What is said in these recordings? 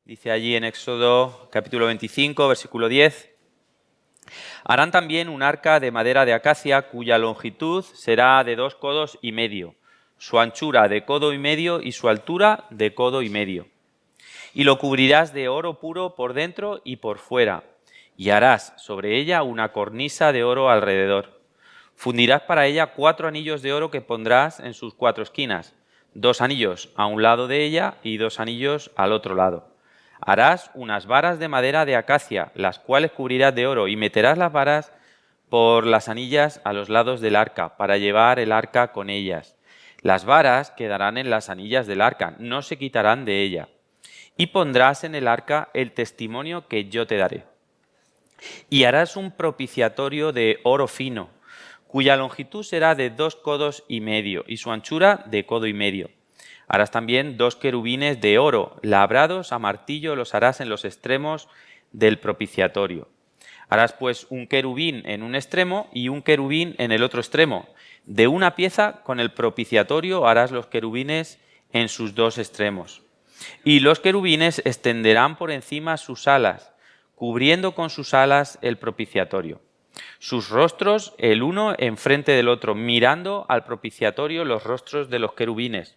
Dice allí en Éxodo capítulo 25, versículo 10. Harán también un arca de madera de acacia cuya longitud será de 2 codos y medio, su anchura de codo y medio y su altura de codo y medio. Y lo cubrirás de oro puro por dentro y por fuera, y harás sobre ella una cornisa de oro alrededor. Fundirás para ella 4 anillos de oro que pondrás en sus 4 esquinas, 2 anillos a un lado de ella y 2 anillos al otro lado. Harás unas varas de madera de acacia, las cuales cubrirás de oro, y meterás las varas por las anillas a los lados del arca, para llevar el arca con ellas. Las varas quedarán en las anillas del arca, no se quitarán de ella. Y pondrás en el arca el testimonio que yo te daré. Y harás un propiciatorio de oro fino, cuya longitud será de 2 codos y medio, y su anchura de codo y medio. Harás también 2 querubines de oro, labrados a martillo, los harás en los extremos del propiciatorio. Harás pues un querubín en un extremo y un querubín en el otro extremo. De una pieza con el propiciatorio harás los querubines en sus 2 extremos. Y los querubines extenderán por encima sus alas, cubriendo con sus alas el propiciatorio. Sus rostros, el uno enfrente del otro, mirando al propiciatorio los rostros de los querubines.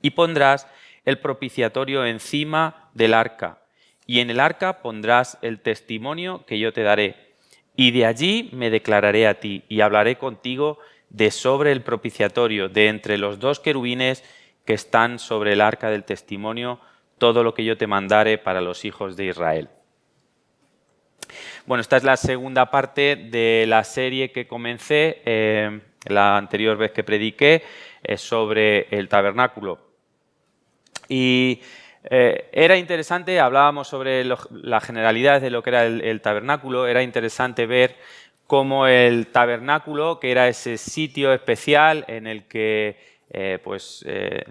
Y pondrás el propiciatorio encima del arca, y en el arca pondrás el testimonio que yo te daré. Y de allí me declararé a ti, y hablaré contigo de sobre el propiciatorio, de entre los 2 querubines que están sobre el arca del testimonio, todo lo que yo te mandare para los hijos de Israel. Bueno, esta es la segunda parte de la serie que comencé la anterior vez que prediqué sobre el tabernáculo. Y era interesante, hablábamos sobre las generalidades de lo que era el tabernáculo, era interesante ver cómo el tabernáculo, que era ese sitio especial en el que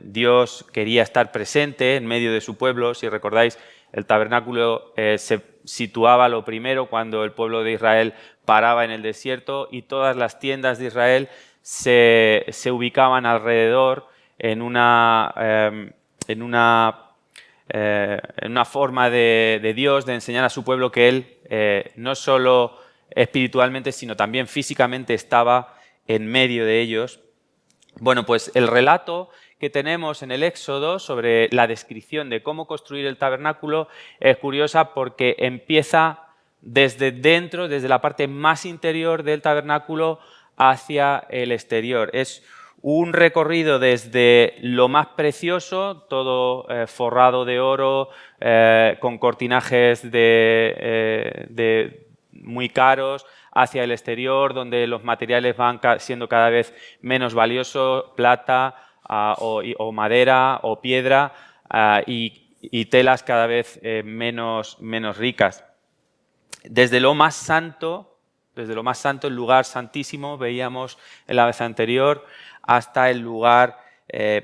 Dios quería estar presente en medio de su pueblo. Si recordáis, el tabernáculo se situaba lo primero cuando el pueblo de Israel paraba en el desierto, y todas las tiendas de Israel se ubicaban alrededor en una forma de Dios de enseñar a su pueblo que Él no solo espiritualmente, sino también físicamente estaba en medio de ellos. Bueno, pues el relato que tenemos en el Éxodo sobre la descripción de cómo construir el tabernáculo es curiosa porque empieza desde dentro, desde la parte más interior del tabernáculo hacia el exterior. Es un recorrido desde lo más precioso, todo forrado de oro, con cortinajes muy caros, hacia el exterior, donde los materiales van siendo cada vez menos valiosos, plata o madera o piedra, y telas cada vez menos ricas. Desde lo más santo, el lugar santísimo, veíamos en la vez anterior, hasta el lugar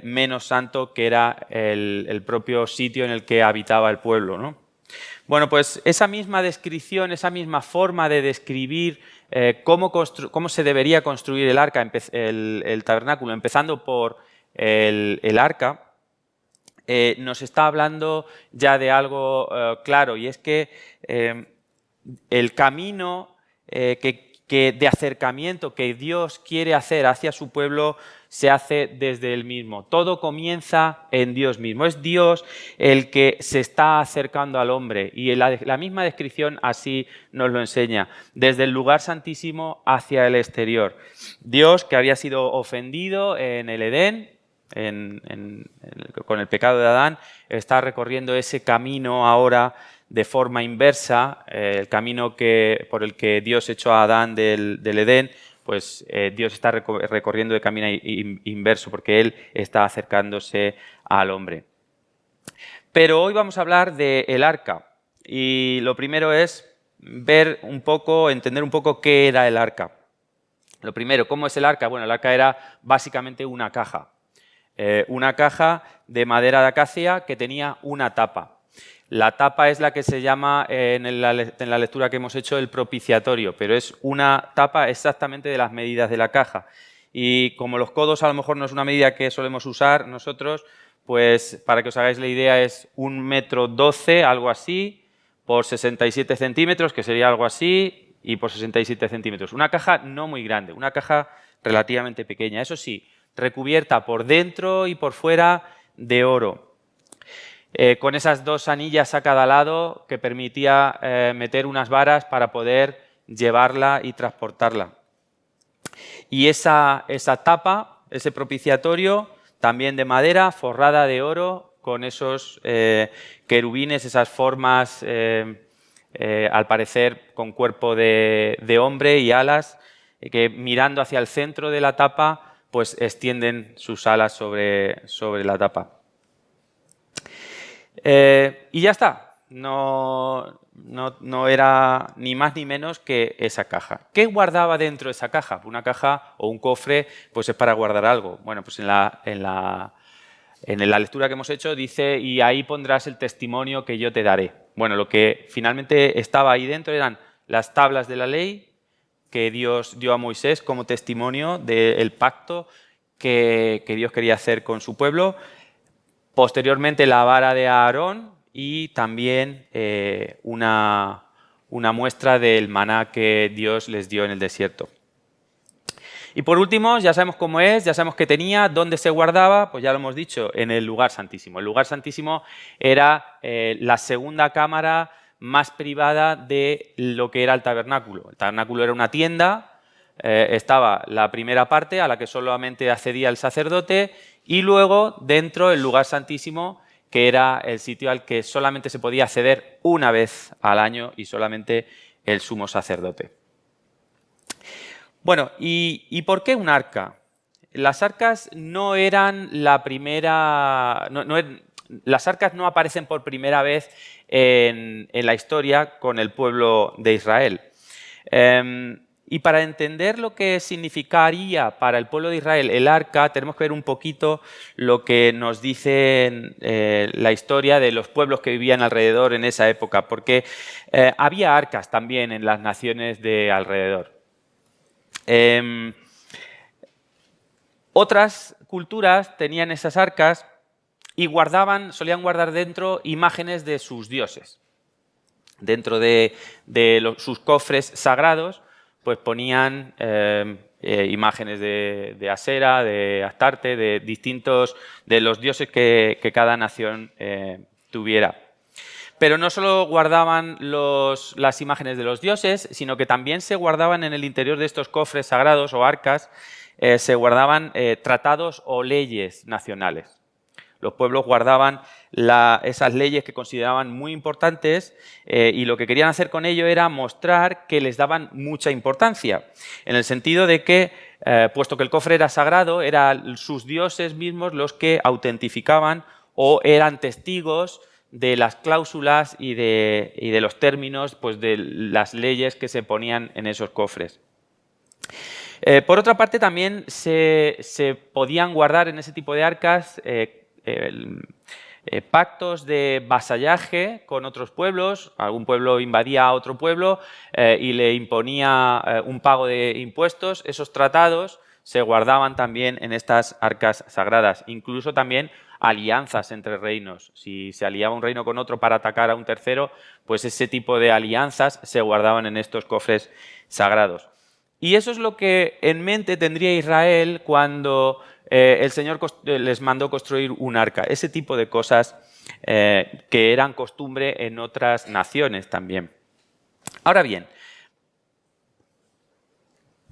menos santo, que era el propio sitio en el que habitaba el pueblo, ¿no? Bueno, pues esa misma descripción, esa misma forma de describir cómo se debería construir el arca, el tabernáculo, empezando por el arca, nos está hablando ya de algo claro, y es que el camino de acercamiento que Dios quiere hacer hacia su pueblo se hace desde Él mismo. Todo comienza en Dios mismo. Es Dios el que se está acercando al hombre, y la misma descripción así nos lo enseña, desde el lugar santísimo hacia el exterior. Dios, que había sido ofendido en el Edén, con el pecado de Adán, está recorriendo ese camino ahora de forma inversa, el camino por el que Dios echó a Adán del Edén. Pues Dios está recorriendo de camino inverso, porque Él está acercándose al hombre. Pero hoy vamos a hablar del arca, y lo primero es ver un poco, entender un poco qué era el arca. Lo primero, ¿cómo es el arca? Bueno, el arca era básicamente una caja de madera de acacia que tenía una tapa. La tapa es la que se llama en la lectura que hemos hecho el propiciatorio, pero es una tapa exactamente de las medidas de la caja. Y como los codos a lo mejor no es una medida que solemos usar nosotros, pues para que os hagáis la idea es 1,12 m, algo así, por 67 centímetros, que sería algo así, y por 67 centímetros. Una caja no muy grande, una caja relativamente pequeña. Eso sí, recubierta por dentro y por fuera de oro. Con esas dos anillas a cada lado que permitía meter unas varas para poder llevarla y transportarla. Y esa tapa, ese propiciatorio, también de madera, forrada de oro, con esos querubines, esas formas, al parecer con cuerpo de hombre y alas, que mirando hacia el centro de la tapa, pues extienden sus alas sobre la tapa. Y ya está. No era ni más ni menos que esa caja. ¿Qué guardaba dentro de esa caja? Una caja o un cofre pues es para guardar algo. Bueno, pues en la lectura que hemos hecho dice: y ahí pondrás el testimonio que yo te daré. Bueno, lo que finalmente estaba ahí dentro eran las tablas de la ley que Dios dio a Moisés como testimonio del pacto que Dios quería hacer con su pueblo. Posteriormente la vara de Aarón y también una muestra del maná que Dios les dio en el desierto. Y por último, ya sabemos cómo es, ya sabemos qué tenía, dónde se guardaba, pues ya lo hemos dicho, en el lugar santísimo. El lugar santísimo era la segunda cámara más privada de lo que era el tabernáculo. El tabernáculo era una tienda, estaba la primera parte a la que solamente accedía el sacerdote y luego dentro el lugar santísimo, que era el sitio al que solamente se podía acceder una vez al año y solamente el sumo sacerdote. Bueno, ¿y por qué un arca? Las arcas no eran la primera... las arcas no aparecen por primera vez en la historia con el pueblo de Israel. Y para entender lo que significaría para el pueblo de Israel el arca, tenemos que ver un poquito lo que nos dice la historia de los pueblos que vivían alrededor en esa época, porque había arcas también en las naciones de alrededor. Otras culturas tenían esas arcas y solían guardar dentro imágenes de sus dioses. Dentro de sus cofres sagrados, pues ponían imágenes de Asera, de Astarte, de distintos, de los dioses que cada nación tuviera. Pero no solo guardaban las imágenes de los dioses, sino que también se guardaban en el interior de estos cofres sagrados o arcas, se guardaban tratados o leyes nacionales. Los pueblos guardaban esas leyes que consideraban muy importantes y lo que querían hacer con ello era mostrar que les daban mucha importancia, en el sentido de que, puesto que el cofre era sagrado, eran sus dioses mismos los que autentificaban o eran testigos de las cláusulas y de los términos, pues, de las leyes que se ponían en esos cofres. Por otra parte, también se podían guardar en ese tipo de arcas pactos de vasallaje con otros pueblos. Algún pueblo invadía a otro pueblo y le imponía un pago de impuestos. Esos tratados se guardaban también en estas arcas sagradas. Incluso también alianzas entre reinos. Si se aliaba un reino con otro para atacar a un tercero, pues ese tipo de alianzas se guardaban en estos cofres sagrados. Y eso es lo que en mente tendría Israel cuando el Señor les mandó construir un arca. Ese tipo de cosas que eran costumbre en otras naciones también. Ahora bien,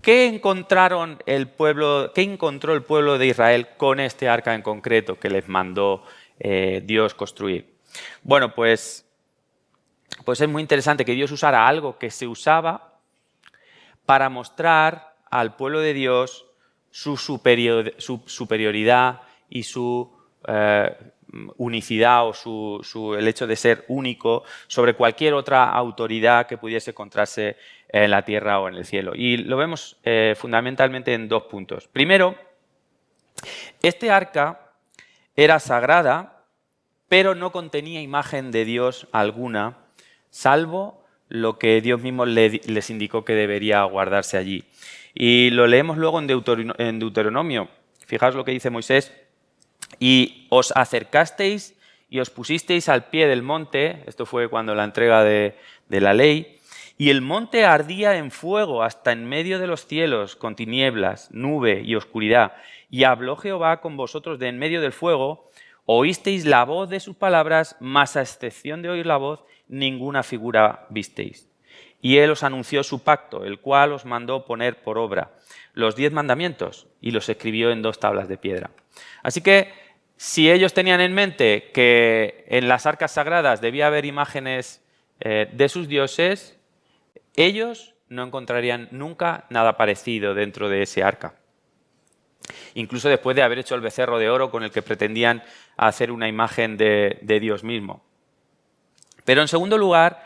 ¿qué encontró el pueblo de Israel con este arca en concreto que les mandó Dios construir? Bueno, pues es muy interesante que Dios usara algo que se usaba para mostrar al pueblo de Dios su superioridad y su unicidad o el hecho de ser único sobre cualquier otra autoridad que pudiese encontrarse en la tierra o en el cielo. Y lo vemos fundamentalmente en dos puntos. Primero, este arca era sagrada, pero no contenía imagen de Dios alguna, salvo lo que Dios mismo les indicó que debería guardarse allí. Y lo leemos luego en Deuteronomio. Fijaos lo que dice Moisés y os acercasteis y os pusisteis al pie del monte, esto fue cuando la entrega de la ley, y el monte ardía en fuego hasta en medio de los cielos, con tinieblas, nube y oscuridad. Y habló Jehová con vosotros de en medio del fuego, oísteis la voz de sus palabras, mas a excepción de oír la voz, ninguna figura visteis. Y él os anunció su pacto, el cual os mandó poner por obra los 10 mandamientos, y los escribió en 2 tablas de piedra. Así que, si ellos tenían en mente que en las arcas sagradas debía haber imágenes de sus dioses, ellos no encontrarían nunca nada parecido dentro de ese arca. Incluso después de haber hecho el becerro de oro con el que pretendían hacer una imagen de Dios mismo. Pero en segundo lugar,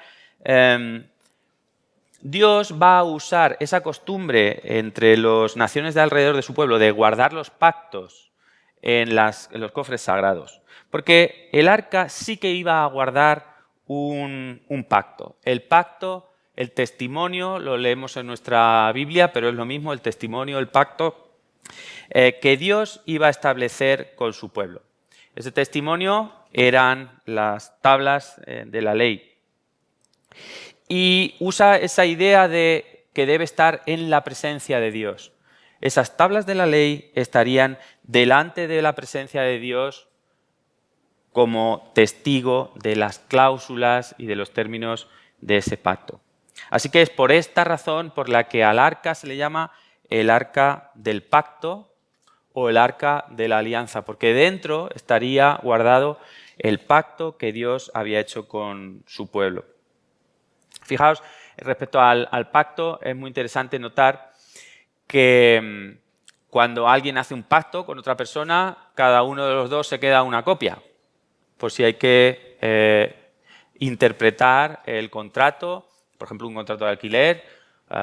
Dios va a usar esa costumbre entre las naciones de alrededor de su pueblo de guardar los pactos en los cofres sagrados. Porque el arca sí que iba a guardar un pacto. El pacto, el testimonio, lo leemos en nuestra Biblia, pero es lo mismo, el testimonio, el pacto, que Dios iba a establecer con su pueblo. Ese testimonio eran las tablas de la ley. Y usa esa idea de que debe estar en la presencia de Dios. Esas tablas de la ley estarían delante de la presencia de Dios como testigo de las cláusulas y de los términos de ese pacto. Así que es por esta razón por la que al arca se le llama el arca del pacto o el arca de la alianza, porque dentro estaría guardado el pacto que Dios había hecho con su pueblo. Fijaos, respecto al pacto, es muy interesante notar que cuando alguien hace un pacto con otra persona, cada uno de los dos se queda una copia, por si hay que interpretar el contrato, por ejemplo, un contrato de alquiler,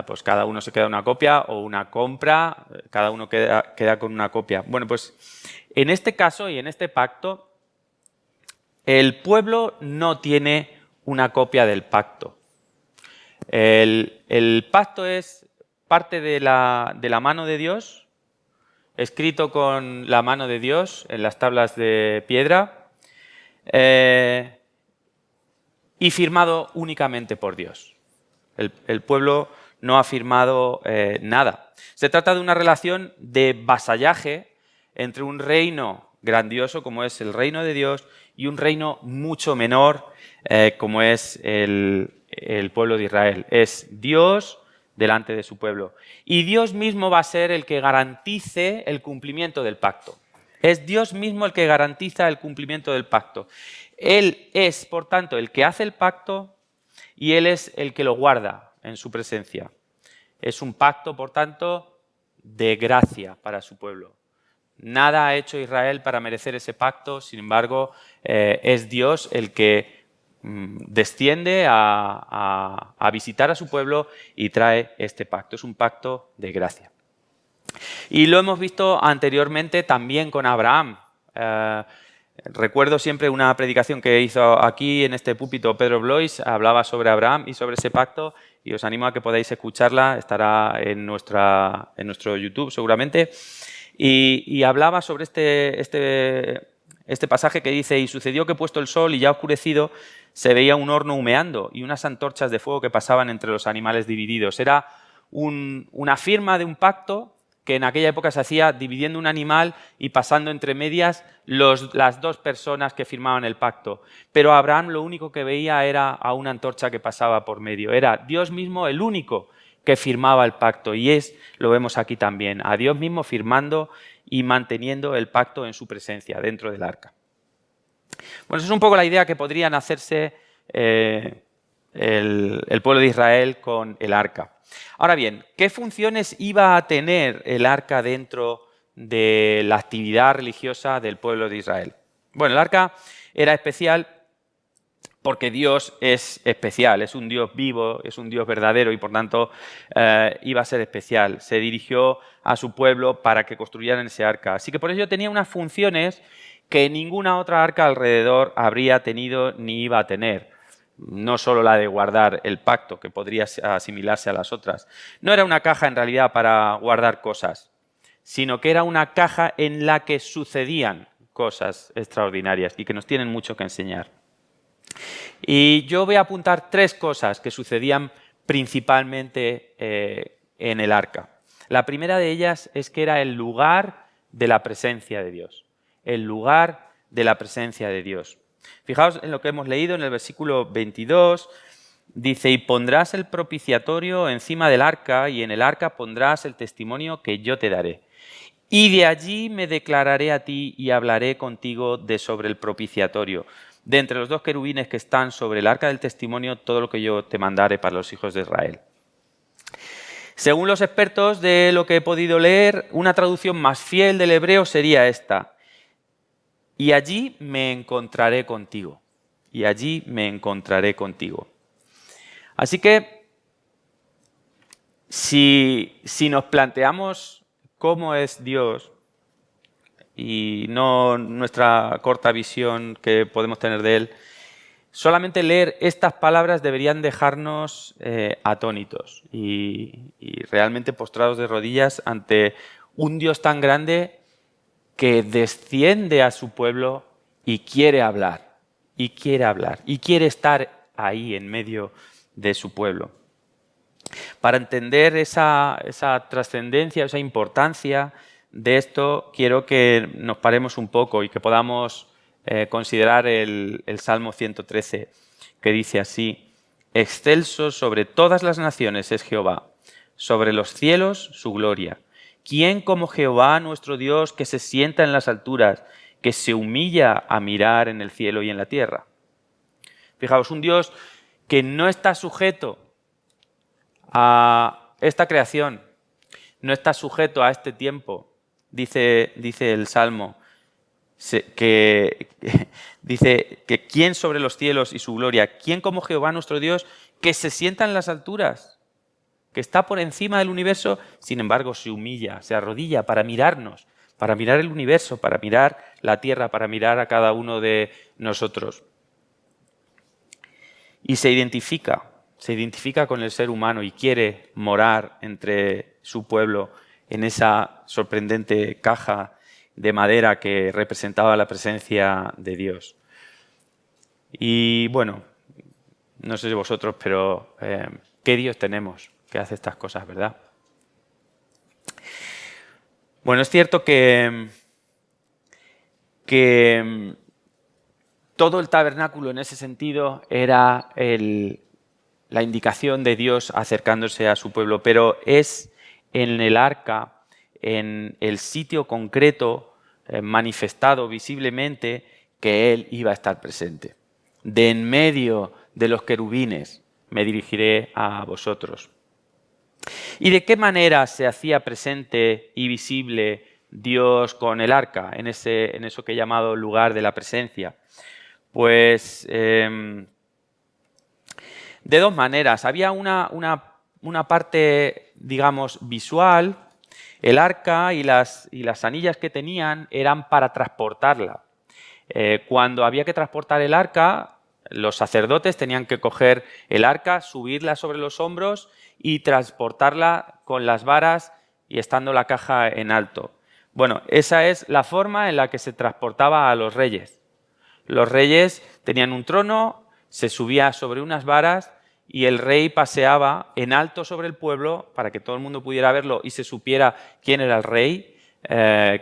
pues cada uno se queda una copia, o una compra, cada uno queda con una copia. Bueno, pues en este caso y en este pacto, el pueblo no tiene una copia del pacto. El pacto es parte de la mano de Dios, escrito con la mano de Dios en las tablas de piedra y firmado únicamente por Dios. El pueblo no ha firmado nada. Se trata de una relación de vasallaje entre un reino grandioso como es el reino de Dios y un reino mucho menor como es el pueblo de Israel. Es Dios delante de su pueblo. Y Dios mismo va a ser el que garantice el cumplimiento del pacto. Es Dios mismo el que garantiza el cumplimiento del pacto. Él es, por tanto, el que hace el pacto y Él es el que lo guarda en su presencia. Es un pacto, por tanto, de gracia para su pueblo. Nada ha hecho Israel para merecer ese pacto, sin embargo, es Dios el que desciende a visitar a su pueblo y trae este pacto. Es un pacto de gracia. Y lo hemos visto anteriormente también con Abraham. Recuerdo siempre una predicación que hizo aquí en este púlpito Pedro Blois, hablaba sobre Abraham y sobre ese pacto, y os animo a que podáis escucharla, estará en nuestro YouTube seguramente. Y hablaba sobre este pasaje que dice: y sucedió que puesto el sol y ya oscurecido, se veía un horno humeando y unas antorchas de fuego que pasaban entre los animales divididos. Era una firma de un pacto que en aquella época se hacía dividiendo un animal y pasando entre medias las dos personas que firmaban el pacto. Pero Abraham lo único que veía era a una antorcha que pasaba por medio. Era Dios mismo el único que firmaba el pacto, y lo vemos aquí también, a Dios mismo firmando y manteniendo el pacto en su presencia dentro del arca. Bueno, esa es un poco la idea que podrían hacerse el pueblo de Israel con el arca. Ahora bien, ¿qué funciones iba a tener el arca dentro de la actividad religiosa del pueblo de Israel? Bueno, el arca era especial porque Dios es especial, es un Dios vivo, es un Dios verdadero y por tanto iba a ser especial. Se dirigió a su pueblo para que construyeran ese arca. Así que por ello tenía unas funciones que ninguna otra arca alrededor habría tenido ni iba a tener. No solo la de guardar el pacto, que podría asimilarse a las otras. No era una caja en realidad para guardar cosas, sino que era una caja en la que sucedían cosas extraordinarias y que nos tienen mucho que enseñar. Y yo voy a apuntar 3 cosas que sucedían principalmente en el arca. La primera de ellas es que era el lugar de la presencia de Dios. El lugar de la presencia de Dios. Fijaos en lo que hemos leído en el versículo 22. Dice, y pondrás el propiciatorio encima del arca, y en el arca pondrás el testimonio que yo te daré. Y de allí me declararé a ti y hablaré contigo sobre el propiciatorio. De entre los 2 querubines que están sobre el arca del testimonio, todo lo que yo te mandare para los hijos de Israel. Según los expertos de lo que he podido leer, una traducción más fiel del hebreo sería esta. Y allí me encontraré contigo. Y allí me encontraré contigo. Así que, si nos planteamos cómo es Dios y no nuestra corta visión que podemos tener de Él, solamente leer estas palabras deberían dejarnos atónitos y realmente postrados de rodillas ante un Dios tan grande que desciende a su pueblo y quiere hablar, y quiere estar ahí en medio de su pueblo. Para entender esa trascendencia, esa importancia de esto, quiero que nos paremos un poco y que podamos considerar el Salmo 113, que dice así: excelso sobre todas las naciones es Jehová, sobre los cielos su gloria. ¿Quién como Jehová nuestro Dios, que se sienta en las alturas, que se humilla a mirar en el cielo y en la tierra? Fijaos, un Dios que no está sujeto a esta creación, no está sujeto a este tiempo. Dice el Salmo, dice que ¿quién sobre los cielos y su gloria? ¿Quién como Jehová nuestro Dios, que se sienta en las alturas, que está por encima del universo, sin embargo se humilla, se arrodilla para mirarnos, para mirar el universo, para mirar la tierra, para mirar a cada uno de nosotros? Y se identifica con el ser humano y quiere morar entre su pueblo en esa sorprendente caja de madera que representaba la presencia de Dios. Y bueno, no sé si vosotros, pero ¿qué Dios tenemos que hace estas cosas, verdad? Bueno, es cierto que todo el tabernáculo en ese sentido era la indicación de Dios acercándose a su pueblo, pero es en el arca, en el sitio concreto, manifestado visiblemente, que Él iba a estar presente. De en medio de los querubines me dirigiré a vosotros. ¿Y de qué manera se hacía presente y visible Dios con el arca, en eso que he llamado lugar de la presencia? Pues de 2 maneras. Había una parte, digamos, visual. El arca y las anillas que tenían eran para transportarla. Cuando había que transportar el arca, los sacerdotes tenían que coger el arca, subirla sobre los hombros y transportarla con las varas y estando la caja en alto. Bueno, esa es la forma en la que se transportaba a los reyes. Los reyes tenían un trono, se subía sobre unas varas y el rey paseaba en alto sobre el pueblo para que todo el mundo pudiera verlo y se supiera quién era el rey,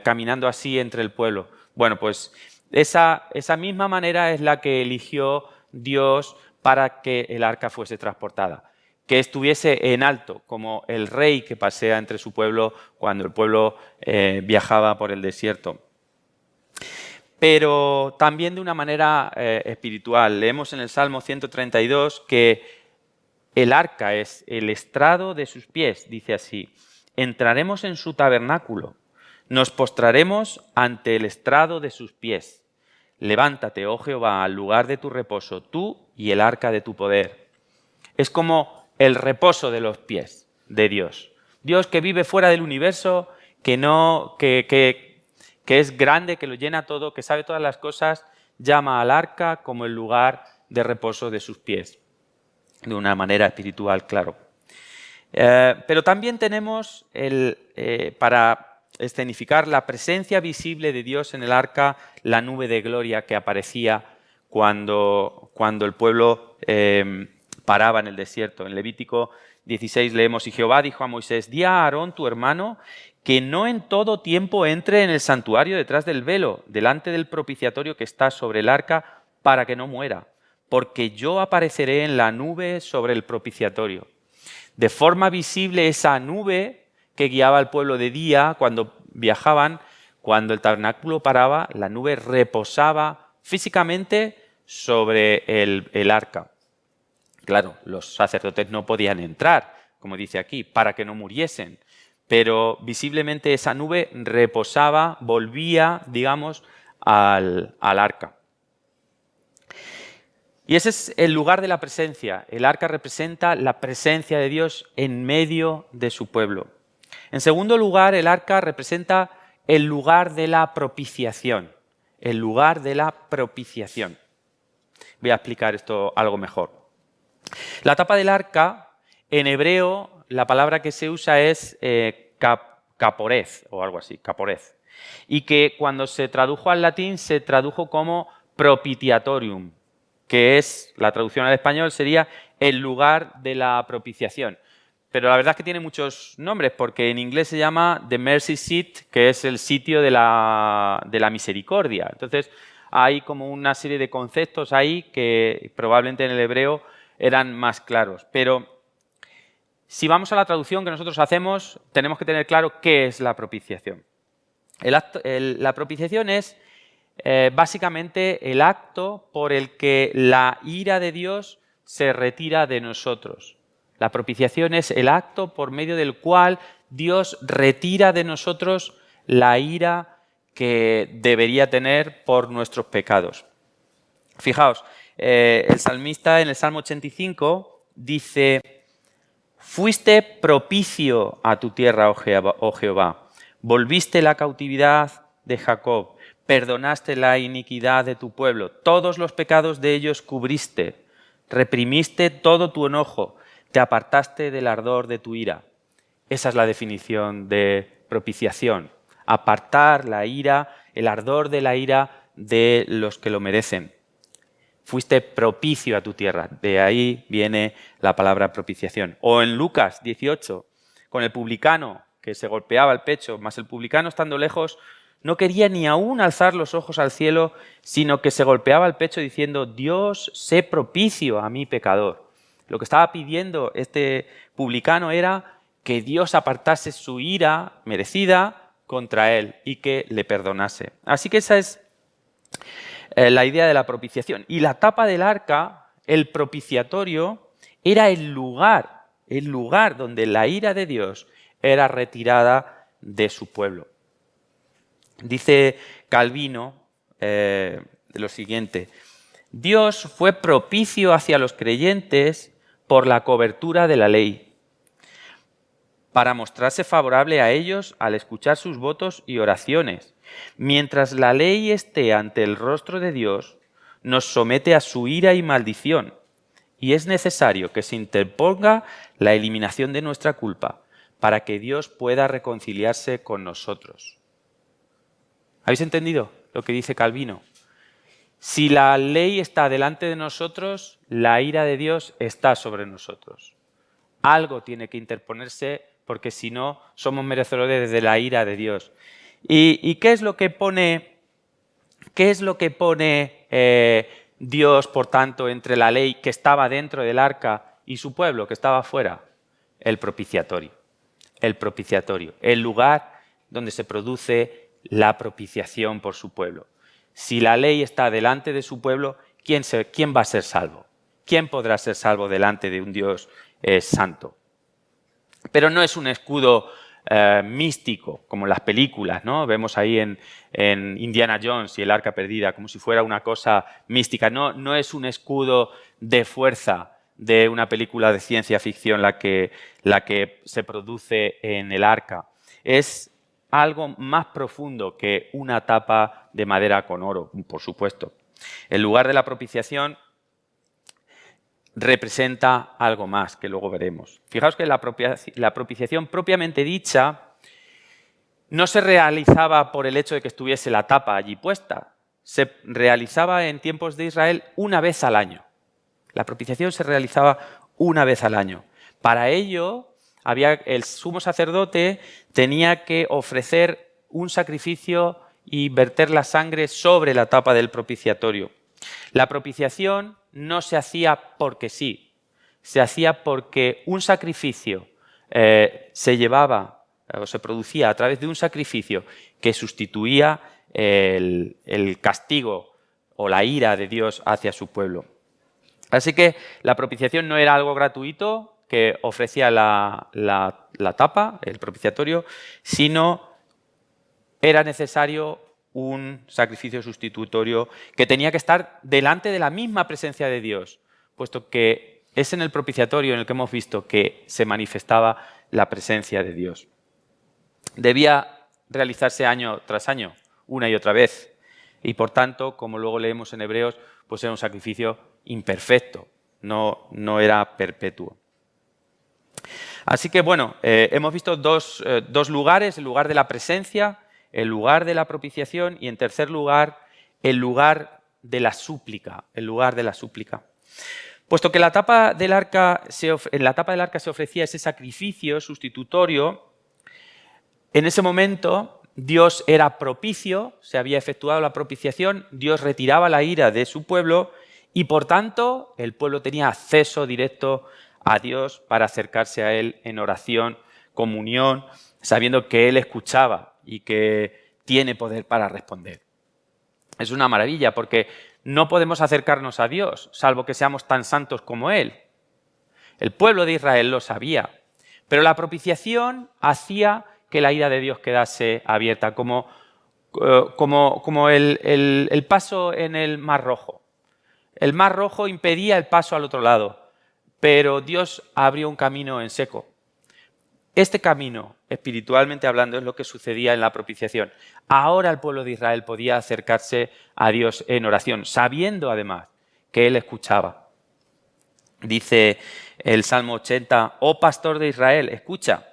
caminando así entre el pueblo. Bueno, pues esa misma manera es la que eligió Dios para que el arca fuese transportada, que estuviese en alto, como el rey que pasea entre su pueblo cuando el pueblo viajaba por el desierto. Pero también de una manera espiritual. Leemos en el Salmo 132 que el arca es el estrado de sus pies, dice así: entraremos en su tabernáculo, nos postraremos ante el estrado de sus pies. Levántate, oh Jehová, al lugar de tu reposo, tú y el arca de tu poder. Es como el reposo de los pies de Dios. Dios que vive fuera del universo, que es grande, que lo llena todo, que sabe todas las cosas, llama al arca como el lugar de reposo de sus pies. De una manera espiritual, claro. Pero también tenemos, para escenificar la presencia visible de Dios en el arca, la nube de gloria que aparecía cuando el pueblo paraba en el desierto. En Levítico 16 leemos: y Jehová dijo a Moisés: di a Aarón tu hermano que no en todo tiempo entre en el santuario detrás del velo, delante del propiciatorio que está sobre el arca, para que no muera, porque yo apareceré en la nube sobre el propiciatorio. De forma visible esa nube que guiaba al pueblo de día cuando viajaban, cuando el tabernáculo paraba, la nube reposaba físicamente sobre el arca. Claro, los sacerdotes no podían entrar, como dice aquí, para que no muriesen, pero visiblemente esa nube reposaba, volvía, digamos, al arca. Y ese es el lugar de la presencia. El arca representa la presencia de Dios en medio de su pueblo. En segundo lugar, el arca representa el lugar de la propiciación. El lugar de la propiciación. Voy a explicar esto algo mejor. La tapa del arca, en hebreo, la palabra que se usa es caporez o algo así, caporez. Y que cuando se tradujo al latín se tradujo como propitiatorium, que es, la traducción al español sería el lugar de la propiciación. Pero la verdad es que tiene muchos nombres, porque en inglés se llama the mercy seat, que es el sitio de la misericordia. Entonces, hay como una serie de conceptos ahí que probablemente en el hebreo eran más claros. Pero si vamos a la traducción que nosotros hacemos, tenemos que tener claro qué es la propiciación. La propiciación es básicamente el acto por el que la ira de Dios se retira de nosotros. La propiciación es el acto por medio del cual Dios retira de nosotros la ira que debería tener por nuestros pecados. Fijaos, el salmista en el Salmo 85 dice: fuiste propicio a tu tierra, oh Jehová, volviste la cautividad de Jacob, perdonaste la iniquidad de tu pueblo, todos los pecados de ellos cubriste, reprimiste todo tu enojo, te apartaste del ardor de tu ira. Esa es la definición de propiciación: apartar la ira, el ardor de la ira de los que lo merecen. Fuiste propicio a tu tierra. De ahí viene la palabra propiciación. O en Lucas 18, con el publicano que se golpeaba el pecho, mas el publicano, estando lejos, no quería ni aún alzar los ojos al cielo, sino que se golpeaba el pecho diciendo: Dios, sé propicio a mi pecador. Lo que estaba pidiendo este publicano era que Dios apartase su ira merecida contra él y que le perdonase. Así que esa es la idea de la propiciación. Y la tapa del arca, el propiciatorio, era el lugar donde la ira de Dios era retirada de su pueblo. Dice Calvino lo siguiente: Dios fue propicio hacia los creyentes por la cobertura de la ley, para mostrarse favorable a ellos al escuchar sus votos y oraciones. Mientras la ley esté ante el rostro de Dios, nos somete a su ira y maldición, y es necesario que se interponga la eliminación de nuestra culpa para que Dios pueda reconciliarse con nosotros. ¿Habéis entendido lo que dice Calvino? Si la ley está delante de nosotros, la ira de Dios está sobre nosotros. Algo tiene que interponerse, porque si no, somos merecedores de la ira de Dios. ¿Y qué es lo que pone, Dios, por tanto, entre la ley que estaba dentro del arca y su pueblo, que estaba fuera? El propiciatorio. El propiciatorio, el lugar donde se produce la propiciación por su pueblo. Si la ley está delante de su pueblo, ¿quién va a ser salvo? ¿Quién podrá ser salvo delante de un Dios santo? Pero no es un escudo místico, como en las películas, ¿no? Vemos ahí en Indiana Jones y el Arca Perdida, como si fuera una cosa mística. No es un escudo de fuerza de una película de ciencia ficción la que se produce en el arca. Es algo más profundo que una tapa de madera con oro, por supuesto. El lugar de la propiciación representa algo más, que luego veremos. Fijaos que la propiciación propiamente dicha no se realizaba por el hecho de que estuviese la tapa allí puesta. Se realizaba en tiempos de Israel una vez al año. La propiciación se realizaba una vez al año. Para ello, el sumo sacerdote tenía que ofrecer un sacrificio y verter la sangre sobre la tapa del propiciatorio. La propiciación no se hacía porque sí, se hacía porque un sacrificio se llevaba o se producía a través de un sacrificio que sustituía el castigo o la ira de Dios hacia su pueblo. Así que la propiciación no era algo gratuito que ofrecía la tapa, el propiciatorio, sino era necesario un sacrificio sustitutorio que tenía que estar delante de la misma presencia de Dios, puesto que es en el propiciatorio en el que hemos visto que se manifestaba la presencia de Dios. Debía realizarse año tras año, una y otra vez, y por tanto, como luego leemos en Hebreos, pues era un sacrificio imperfecto, no era perpetuo. Así que bueno, hemos visto dos lugares, el lugar de la presencia, el lugar de la propiciación y en tercer lugar, el lugar de la súplica, Puesto que en la tapa del arca se ofrecía ese sacrificio sustitutorio, en ese momento Dios era propicio, se había efectuado la propiciación, Dios retiraba la ira de su pueblo y por tanto el pueblo tenía acceso directo a Dios para acercarse a Él en oración, comunión, sabiendo que Él escuchaba y que tiene poder para responder. Es una maravilla porque no podemos acercarnos a Dios, salvo que seamos tan santos como Él. El pueblo de Israel lo sabía, pero la propiciación hacía que la ira de Dios quedase abierta, como el paso en el Mar Rojo. El Mar Rojo impedía el paso al otro lado, pero Dios abrió un camino en seco. Este camino, espiritualmente hablando, es lo que sucedía en la propiciación. Ahora el pueblo de Israel podía acercarse a Dios en oración, sabiendo además que Él escuchaba. Dice el Salmo 80, «Oh pastor de Israel, escucha,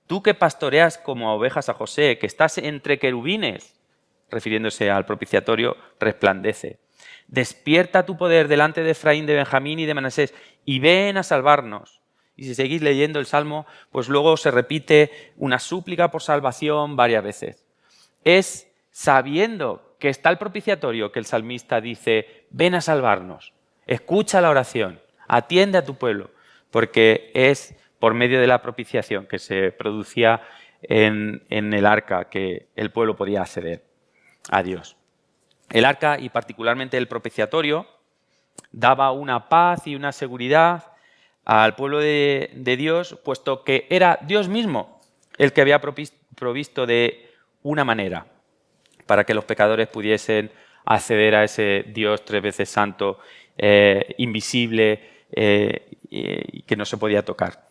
tú que pastoreas como a ovejas a José, que estás entre querubines», refiriéndose al propiciatorio, resplandece. «Despierta tu poder delante de Efraín, de Benjamín y de Manasés, y ven a salvarnos». Y si seguís leyendo el Salmo, pues luego se repite una súplica por salvación varias veces. Es sabiendo que está el propiciatorio que el salmista dice, ven a salvarnos, escucha la oración, atiende a tu pueblo, porque es por medio de la propiciación que se producía en el arca que el pueblo podía acceder a Dios. El arca, y particularmente el propiciatorio, daba una paz y una seguridad al pueblo de Dios, puesto que era Dios mismo el que había provisto de una manera para que los pecadores pudiesen acceder a ese Dios tres veces santo, invisible y que no se podía tocar.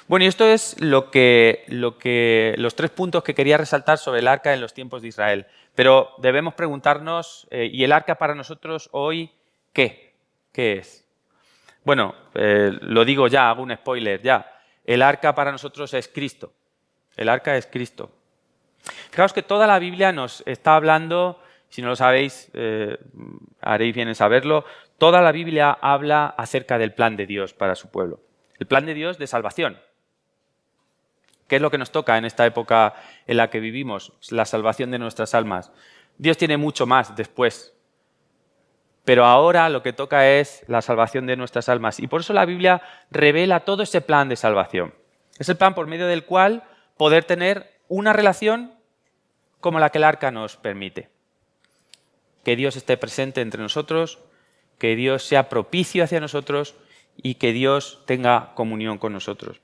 Bueno, y esto es los 3 puntos que quería resaltar sobre el arca en los tiempos de Israel. Pero debemos preguntarnos, ¿y el arca para nosotros hoy qué? ¿Qué es? Bueno, lo digo ya, hago un spoiler ya. El arca para nosotros es Cristo. El arca es Cristo. Fijaos que toda la Biblia nos está hablando, si no lo sabéis, haréis bien en saberlo, toda la Biblia habla acerca del plan de Dios para su pueblo. El plan de Dios de salvación. ¿Qué es lo que nos toca en esta época en la que vivimos? La salvación de nuestras almas. Dios tiene mucho más después. Pero ahora lo que toca es la salvación de nuestras almas. Y por eso la Biblia revela todo ese plan de salvación. Es el plan por medio del cual poder tener una relación como la que el arca nos permite. Que Dios esté presente entre nosotros, que Dios sea propicio hacia nosotros y que Dios tenga comunión con nosotros.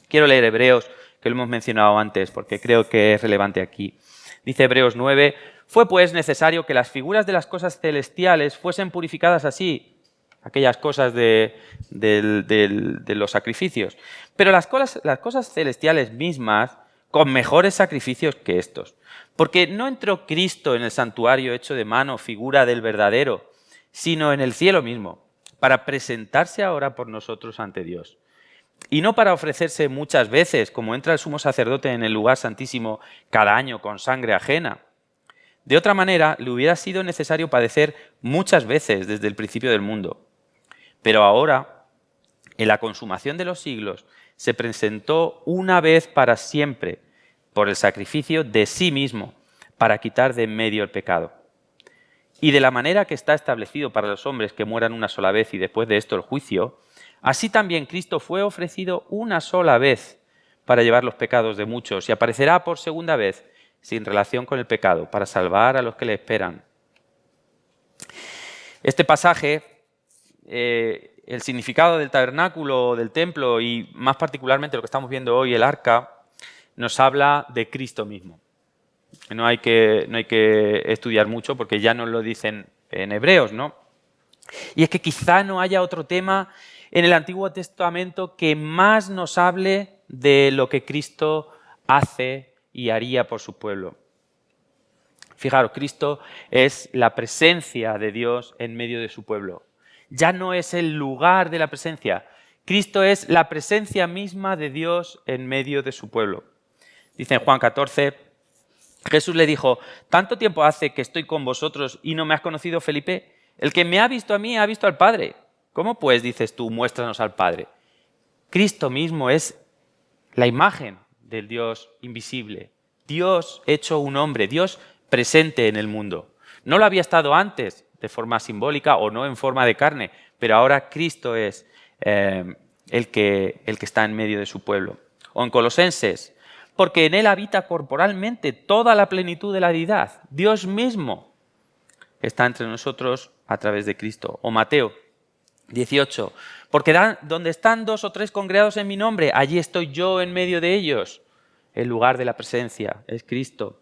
Quiero leer Hebreos, que lo hemos mencionado antes, porque creo que es relevante aquí. Dice Hebreos 9, «Fue pues necesario que las figuras de las cosas celestiales fuesen purificadas así», aquellas cosas de los sacrificios, «pero las cosas celestiales mismas con mejores sacrificios que estos. Porque no entró Cristo en el santuario hecho de mano, figura del verdadero, sino en el cielo mismo, para presentarse ahora por nosotros ante Dios. Y no para ofrecerse muchas veces, como entra el sumo sacerdote en el lugar santísimo cada año con sangre ajena. De otra manera, le hubiera sido necesario padecer muchas veces desde el principio del mundo. Pero ahora, en la consumación de los siglos, se presentó una vez para siempre por el sacrificio de sí mismo para quitar de en medio el pecado. Y de la manera que está establecido para los hombres que mueran una sola vez y después de esto el juicio, así también Cristo fue ofrecido una sola vez para llevar los pecados de muchos y aparecerá por segunda vez sin relación con el pecado para salvar a los que le esperan. Este pasaje, el significado del tabernáculo, del templo y más particularmente lo que estamos viendo hoy, el arca, nos habla de Cristo mismo. No hay que estudiar mucho porque ya nos lo dicen en Hebreos, ¿no? Y es que quizá no haya otro tema en el Antiguo Testamento que más nos hable de lo que Cristo hace y haría por su pueblo. Fijaros, Cristo es la presencia de Dios en medio de su pueblo. Ya no es el lugar de la presencia. Cristo es la presencia misma de Dios en medio de su pueblo. Dice en Juan 14, Jesús le dijo, ¿tanto tiempo hace que estoy con vosotros y no me has conocido, Felipe? El que me ha visto a mí ha visto al Padre. ¿Cómo pues dices tú, muéstranos al Padre? Cristo mismo es la imagen del Dios invisible. Dios hecho un hombre, Dios presente en el mundo. No lo había estado antes de forma simbólica o no en forma de carne, pero ahora Cristo es el que está en medio de su pueblo. O en Colosenses, porque en él habita corporalmente toda la plenitud de la deidad. Dios mismo está entre nosotros a través de Cristo. O Mateo 18, porque donde están 2 o 3 congregados en mi nombre, allí estoy yo en medio de ellos. El lugar de la presencia es Cristo.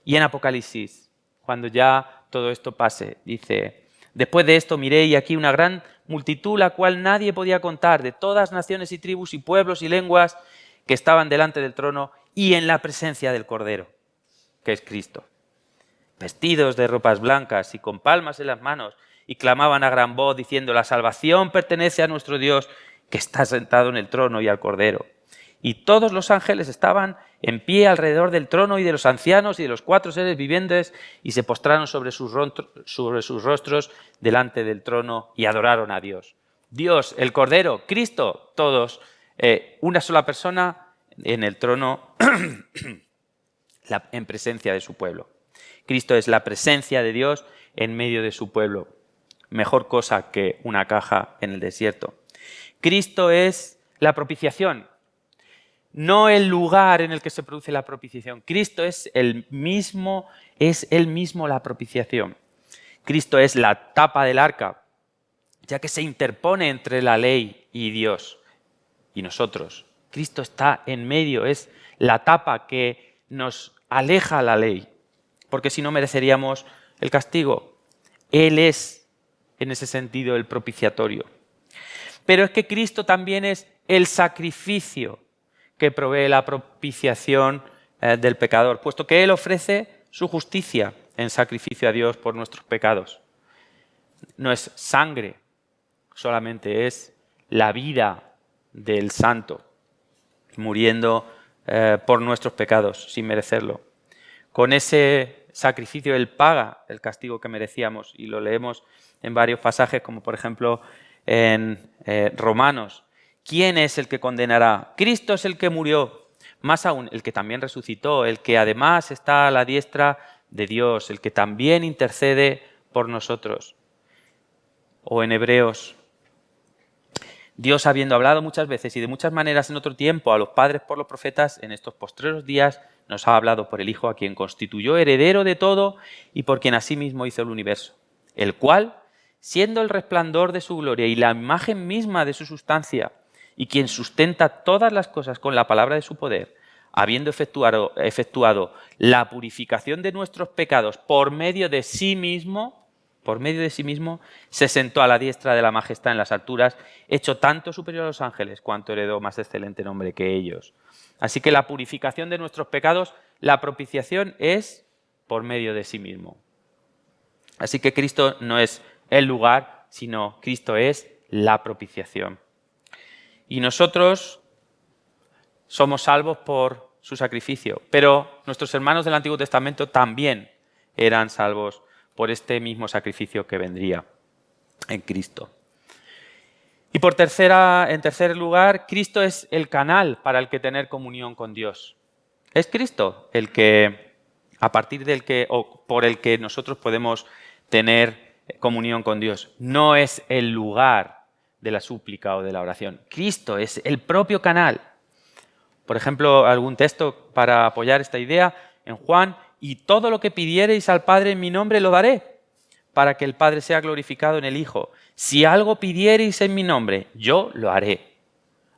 Y en Apocalipsis, cuando ya todo esto pase, dice, después de esto miré y aquí una gran multitud, la cual nadie podía contar, de todas naciones y tribus y pueblos y lenguas que estaban delante del trono y en la presencia del Cordero, que es Cristo. Vestidos de ropas blancas y con palmas en las manos, y clamaban a gran voz diciendo, la salvación pertenece a nuestro Dios, que está sentado en el trono y al Cordero. Y todos los ángeles estaban en pie alrededor del trono y de los ancianos y de los 4 seres vivientes, y se postraron sobre sus rostros delante del trono y adoraron a Dios. Dios, el Cordero, Cristo, todos, una sola persona en el trono en presencia de su pueblo. Cristo es la presencia de Dios en medio de su pueblo. Mejor cosa que una caja en el desierto. Cristo es la propiciación, no el lugar en el que se produce la propiciación. Cristo es él mismo la propiciación. Cristo es la tapa del arca, ya que se interpone entre la ley y Dios y nosotros. Cristo está en medio, es la tapa que nos aleja a la ley, porque si no mereceríamos el castigo. Él es, en ese sentido, el propiciatorio. Pero es que Cristo también es el sacrificio que provee la propiciación del pecador, puesto que Él ofrece su justicia en sacrificio a Dios por nuestros pecados. No es sangre, solamente es la vida del santo, muriendo por nuestros pecados sin merecerlo. Con ese sacrificio Él paga el castigo que merecíamos y lo leemos en varios pasajes, como por ejemplo en Romanos. ¿Quién es el que condenará? Cristo es el que murió, más aún el que también resucitó, el que además está a la diestra de Dios, el que también intercede por nosotros. O en Hebreos, Dios, habiendo hablado muchas veces y de muchas maneras en otro tiempo a los padres por los profetas, en estos postreros días nos ha hablado por el Hijo, a quien constituyó heredero de todo y por quien asimismo hizo el universo, el cual, siendo el resplandor de su gloria y la imagen misma de su sustancia, y quien sustenta todas las cosas con la palabra de su poder, habiendo efectuado la purificación de nuestros pecados por medio de sí mismo, se sentó a la diestra de la majestad en las alturas, hecho tanto superior a los ángeles, cuanto heredó más excelente nombre que ellos. Así que la purificación de nuestros pecados, la propiciación es por medio de sí mismo. Así que Cristo no es el lugar, sino Cristo es la propiciación. y nosotros somos salvos por su sacrificio. Pero nuestros hermanos del Antiguo Testamento también eran salvos por este mismo sacrificio que vendría en Cristo. Y en tercer lugar, Cristo es el canal para el que tener comunión con Dios. Es Cristo el que, a partir del que, o por el que nosotros podemos tener comunión con Dios. No es el lugar de la súplica o de la oración. Cristo es el propio canal. Por ejemplo, algún texto para apoyar esta idea en Juan: y todo lo que pidiereis al Padre en mi nombre lo daré, para que el Padre sea glorificado en el Hijo. Si algo pidiereis en mi nombre, yo lo haré.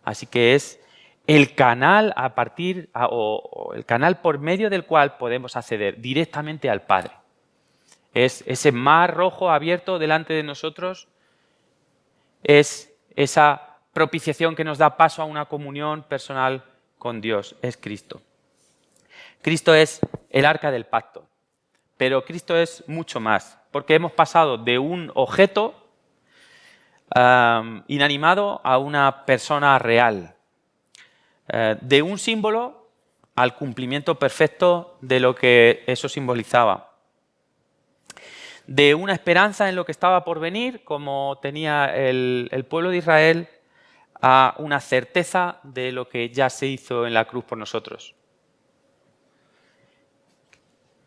Así que es el canal o el canal por medio del cual podemos acceder directamente al Padre. Es ese mar rojo abierto delante de nosotros, es esa propiciación que nos da paso a una comunión personal con Dios, es Cristo. Cristo es el arca del pacto, pero Cristo es mucho más, porque hemos pasado de un objeto inanimado a una persona real, de un símbolo al cumplimiento perfecto de lo que eso simbolizaba, de una esperanza en lo que estaba por venir, como tenía el pueblo de Israel, a una certeza de lo que ya se hizo en la cruz por nosotros.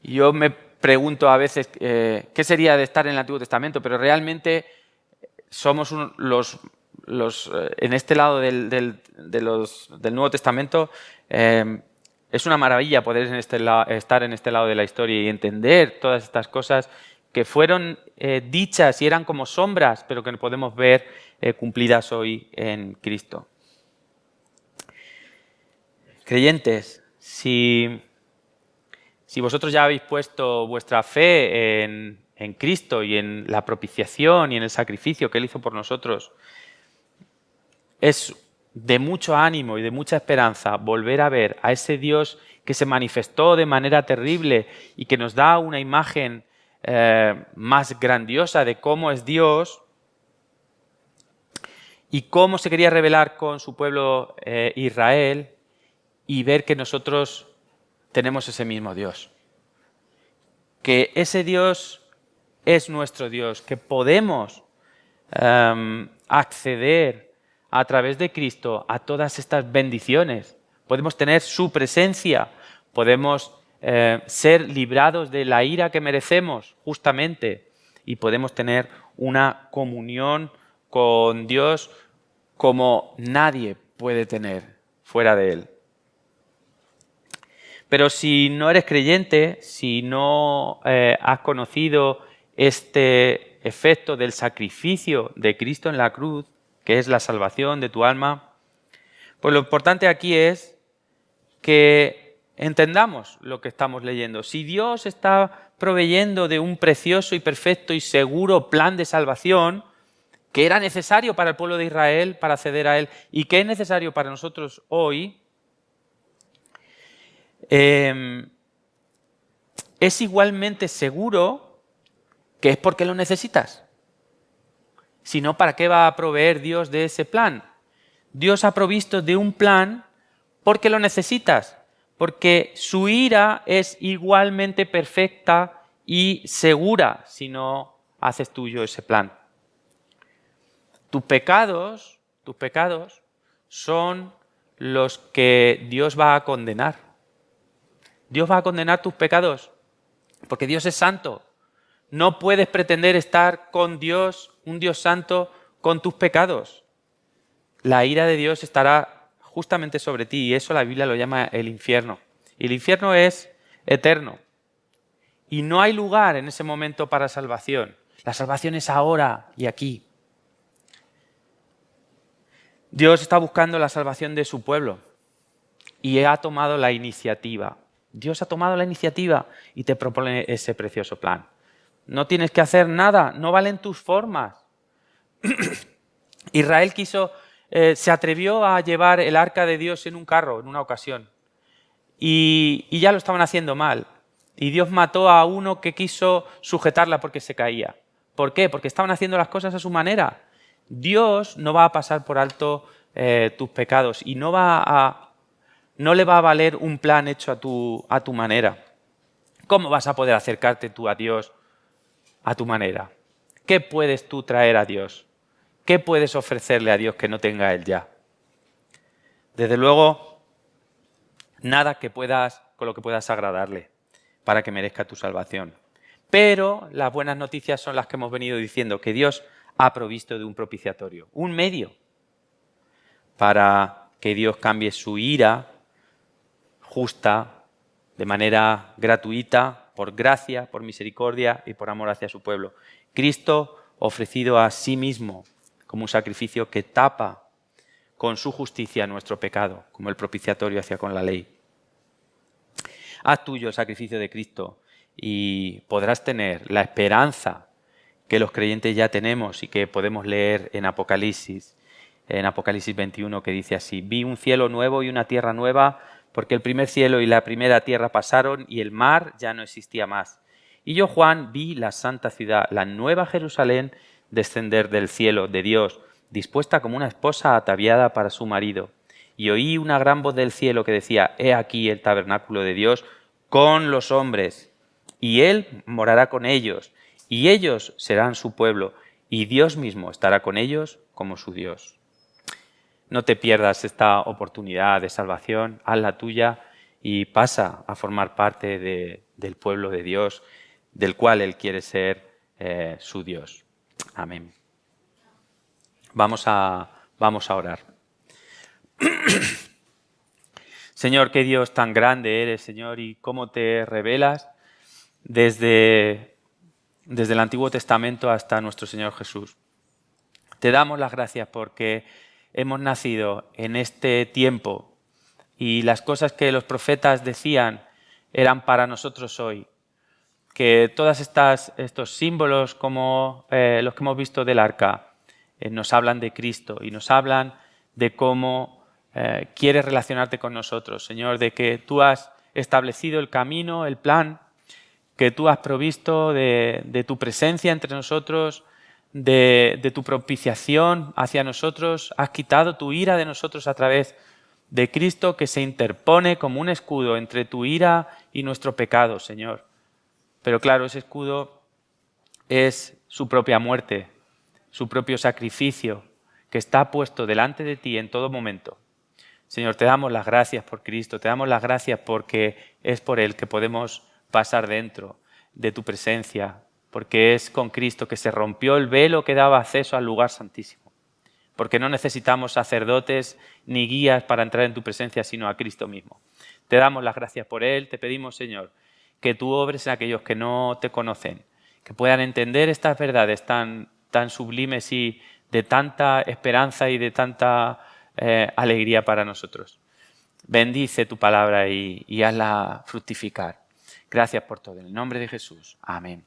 Yo me pregunto a veces qué sería de estar en el Antiguo Testamento, pero realmente somos en este lado del Nuevo Testamento. Es una maravilla poder estar en este lado de la historia y entender todas estas cosas que fueron dichas y eran como sombras, pero que podemos ver cumplidas hoy en Cristo. Creyentes, si vosotros ya habéis puesto vuestra fe en Cristo y en la propiciación y en el sacrificio que Él hizo por nosotros, es de mucho ánimo y de mucha esperanza volver a ver a ese Dios que se manifestó de manera terrible y que nos da una imagen más grandiosa de cómo es Dios y cómo se quería revelar con su pueblo Israel, y ver que nosotros tenemos ese mismo Dios. Que ese Dios es nuestro Dios, que podemos acceder a través de Cristo a todas estas bendiciones. Podemos tener su presencia, podemos ser librados de la ira que merecemos justamente, y podemos tener una comunión con Dios como nadie puede tener fuera de Él. Pero si no eres creyente, si no has conocido este efecto del sacrificio de Cristo en la cruz, que es la salvación de tu alma, pues lo importante aquí es que entendamos lo que estamos leyendo. Si Dios está proveyendo de un precioso y perfecto y seguro plan de salvación que era necesario para el pueblo de Israel para acceder a Él y que es necesario para nosotros hoy, es igualmente seguro que es porque lo necesitas. Si no, ¿para qué va a proveer Dios de ese plan? Dios ha provisto de un plan porque lo necesitas, porque su ira es igualmente perfecta y segura si no haces tuyo ese plan. Tus pecados son los que Dios va a condenar. Dios va a condenar tus pecados, porque Dios es santo. No puedes pretender estar con Dios, un Dios santo, con tus pecados. La ira de Dios estará justamente sobre ti, y eso la Biblia lo llama el infierno. Y el infierno es eterno. Y no hay lugar en ese momento para salvación. La salvación es ahora y aquí. Dios está buscando la salvación de su pueblo y ha tomado la iniciativa. Dios ha tomado la iniciativa y te propone ese precioso plan. No tienes que hacer nada, no valen tus formas. Israel se atrevió a llevar el arca de Dios en un carro en una ocasión y ya lo estaban haciendo mal. Y Dios mató a uno que quiso sujetarla porque se caía. ¿Por qué? Porque estaban haciendo las cosas a su manera. Dios no va a pasar por alto tus pecados y no le va a valer un plan hecho a tu manera. ¿Cómo vas a poder acercarte tú a Dios a tu manera? ¿Qué puedes tú traer a Dios? ¿Qué puedes ofrecerle a Dios que no tenga Él ya? Desde luego, nada con lo que puedas agradarle para que merezca tu salvación. Pero las buenas noticias son las que hemos venido diciendo, que Dios ha provisto de un propiciatorio, un medio para que Dios cambie su ira justa de manera gratuita, por gracia, por misericordia y por amor hacia su pueblo. Cristo ofrecido a sí mismo como un sacrificio que tapa con su justicia nuestro pecado, como el propiciatorio hacía con la ley. Haz tuyo el sacrificio de Cristo y podrás tener la esperanza que los creyentes ya tenemos y que podemos leer en Apocalipsis 21, que dice así: vi un cielo nuevo y una tierra nueva, porque el primer cielo y la primera tierra pasaron y el mar ya no existía más. Y yo, Juan, vi la santa ciudad, la nueva Jerusalén, descender del cielo de Dios, dispuesta como una esposa ataviada para su marido. Y oí una gran voz del cielo que decía: he aquí el tabernáculo de Dios con los hombres, y Él morará con ellos, y ellos serán su pueblo, y Dios mismo estará con ellos como su Dios. No te pierdas esta oportunidad de salvación, hazla tuya y pasa a formar parte del pueblo de Dios, del cual Él quiere ser su Dios. Amén. Vamos a orar. Señor, qué Dios tan grande eres, Señor, y cómo te revelas desde el Antiguo Testamento hasta nuestro Señor Jesús. Te damos las gracias porque hemos nacido en este tiempo y las cosas que los profetas decían eran para nosotros hoy. Que todos estos símbolos como los que hemos visto del arca nos hablan de Cristo y nos hablan de cómo quieres relacionarte con nosotros, Señor, de que tú has establecido el camino, el plan, que tú has provisto de tu presencia entre nosotros, de tu propiciación hacia nosotros, has quitado tu ira de nosotros a través de Cristo, que se interpone como un escudo entre tu ira y nuestro pecado, Señor. Pero claro, ese escudo es su propia muerte, su propio sacrificio, que está puesto delante de ti en todo momento. Señor, te damos las gracias por Cristo, te damos las gracias porque es por Él que podemos pasar dentro de tu presencia, porque es con Cristo que se rompió el velo que daba acceso al lugar santísimo, porque no necesitamos sacerdotes ni guías para entrar en tu presencia, sino a Cristo mismo. Te damos las gracias por Él, te pedimos, Señor, que tú obres en aquellos que no te conocen, que puedan entender estas verdades tan sublimes y de tanta esperanza y de tanta alegría para nosotros. Bendice tu palabra y hazla fructificar. Gracias por todo. En el nombre de Jesús. Amén.